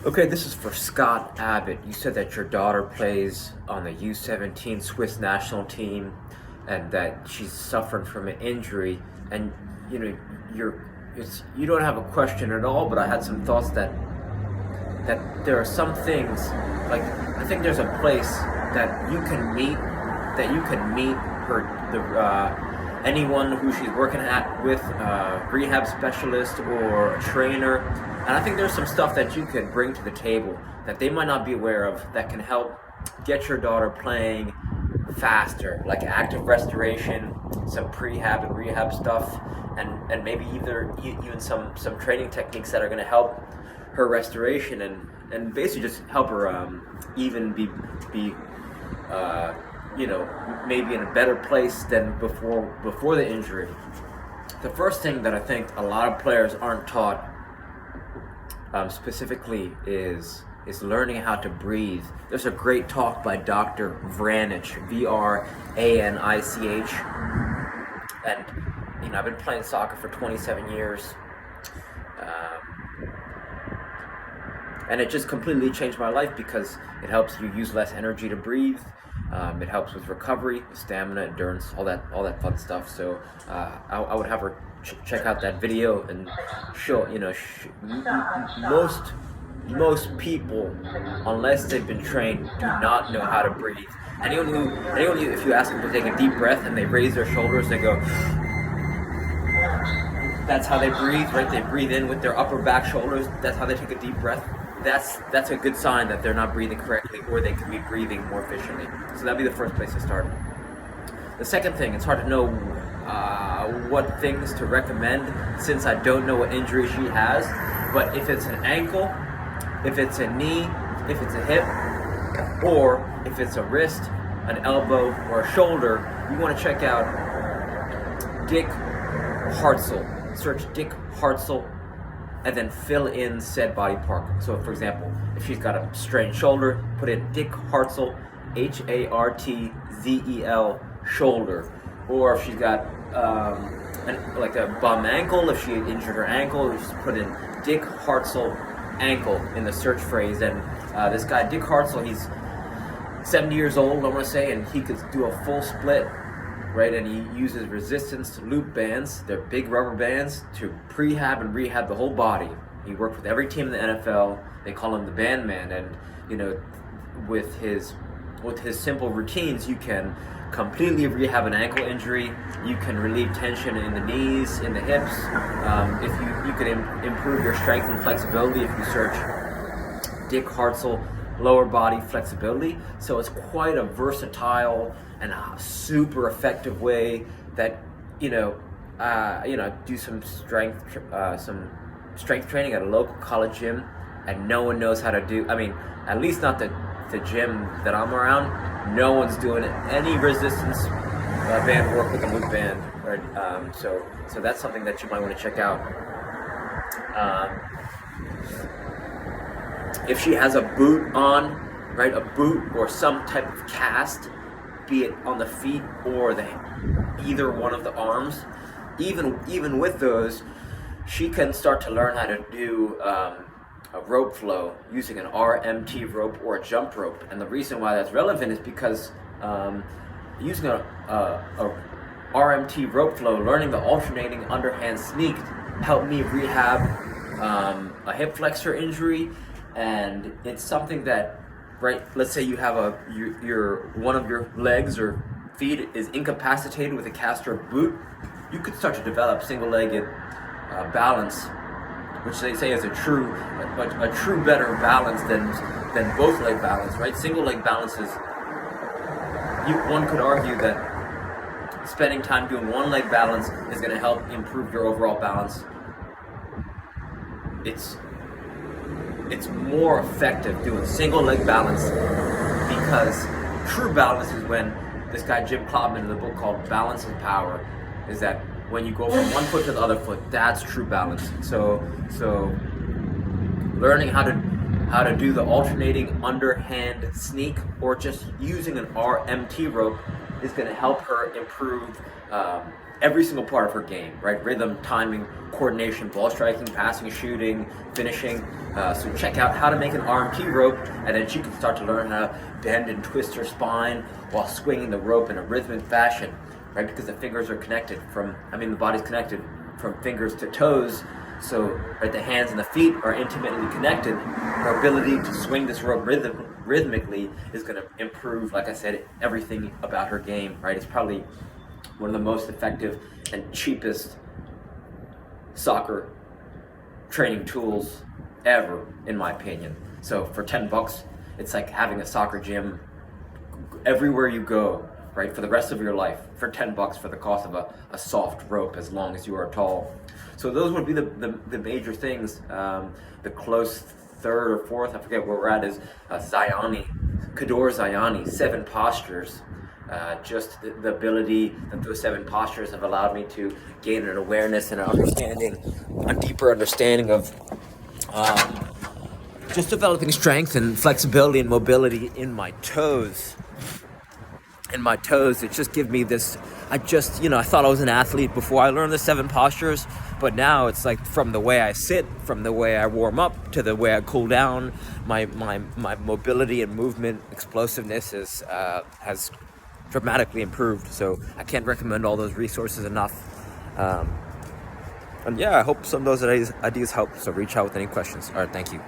Okay, this is for Scott Abbott. You said that your daughter plays on the U17 Swiss national team and that she's suffering from an injury, and you know you don't have a question at all, but I had some thoughts that there are some things, like I think there's a place that you can meet anyone who she's working with, rehab specialist or a trainer. And I think there's some stuff that you could bring to the table that they might not be aware of that can help get your daughter playing faster, like active restoration, some prehab and rehab stuff, and maybe even some training techniques that are going to help her restoration and basically just help her even be maybe in a better place than before the injury. The first thing that I think a lot of players aren't taught specifically is learning how to breathe. There's a great talk by Dr. Vranich, Vranich, and I've been playing soccer for 27 years, and it just completely changed my life because it helps you use less energy to breathe. It helps with recovery, stamina, endurance, all that fun stuff. So I would have her check out that video and show. Most people, unless they've been trained, do not know how to breathe. Anyone who, if you ask them to take a deep breath and they raise their shoulders, they go. That's how they breathe, right? They breathe in with their upper back shoulders. That's how they take a deep breath. That's a good sign that they're not breathing correctly, or they could be breathing more efficiently. So that'd be the first place to start. The second thing, it's hard to know what things to recommend since I don't know what injury she has. But if it's an ankle, if it's a knee, if it's a hip, or if it's a wrist, an elbow, or a shoulder, you want to check out Dick Hartzell. Search Dick Hartzell and then fill in said body part. So for example, if she's got a strained shoulder, put in Dick Hartzell, Hartzel, shoulder. Or if she's got like a bum ankle, if she injured her ankle, just put in Dick Hartzell ankle in the search phrase. And this guy, Dick Hartzell, he's 70 years old, I want to say, and he could do a full split, right? And he uses resistance loop bands. They're big rubber bands to prehab and rehab the whole body. He worked with every team in the NFL. They call him the band man. And with his simple routines, you can completely rehab an ankle injury. You can relieve tension in the knees, in the hips. If you could improve your strength and flexibility if you search Dick Hartzell lower body flexibility. So it's quite a versatile and a super effective way that do some strength training at a local college gym, and no one knows how to do. I mean, at least not the gym that I'm around. No one's doing any resistance band work with a loop band. Right? So that's something that you might want to check out. If she has a boot on, right, a boot or some type of cast, be it on the feet or either one of the arms, even with those, she can start to learn how to do a rope flow using an RMT rope or a jump rope. And the reason why that's relevant is because using a RMT rope flow, learning the alternating underhand sneak helped me rehab a hip flexor injury. And it's something that, right, let's say you have your one of your legs or feet is incapacitated with a cast or boot, you could start to develop single-legged balance, which they say is a true better balance than both leg balance, right? Single leg balance is, one could argue that spending time doing one leg balance is going to help improve your overall balance. It's more effective doing single leg balance, because true balance is when this guy Jim Klopman in the book called Balance and Power, is that when you go from one foot to the other foot, that's true balance. So learning how to do the alternating underhand sneak or just using an RMT rope is going to help her improve every single part of her game, right? Rhythm, timing, coordination, ball striking, passing, shooting, finishing. So check out how to make an RMT rope, and then she can start to learn how to bend and twist her spine while swinging the rope in a rhythmic fashion, right? Because the fingers are connected the body's connected from fingers to toes. So, right, the hands and the feet are intimately connected. Her ability to swing this rope rhythmically is going to improve, like I said, everything about her game, right? It's probably one of the most effective and cheapest soccer training tools ever, in my opinion. So for $10, it's like having a soccer gym everywhere you go, right, for the rest of your life, for $10 for the cost of a soft rope, as long as you are tall. So those would be the major things. The close third or fourth, I forget where we're at, is Kador Zayani, 7 postures. Just the ability that those 7 postures have allowed me to gain an awareness and a deeper understanding of just developing strength and flexibility and mobility in my toes. It just give me this, I thought I was an athlete before I learned the 7 postures, but now it's like from the way I sit, from the way I warm up to the way I cool down, my mobility and movement explosiveness has dramatically improved. So I can't recommend all those resources enough. And yeah, I hope some of those ideas help. So reach out with any questions. All right, thank you.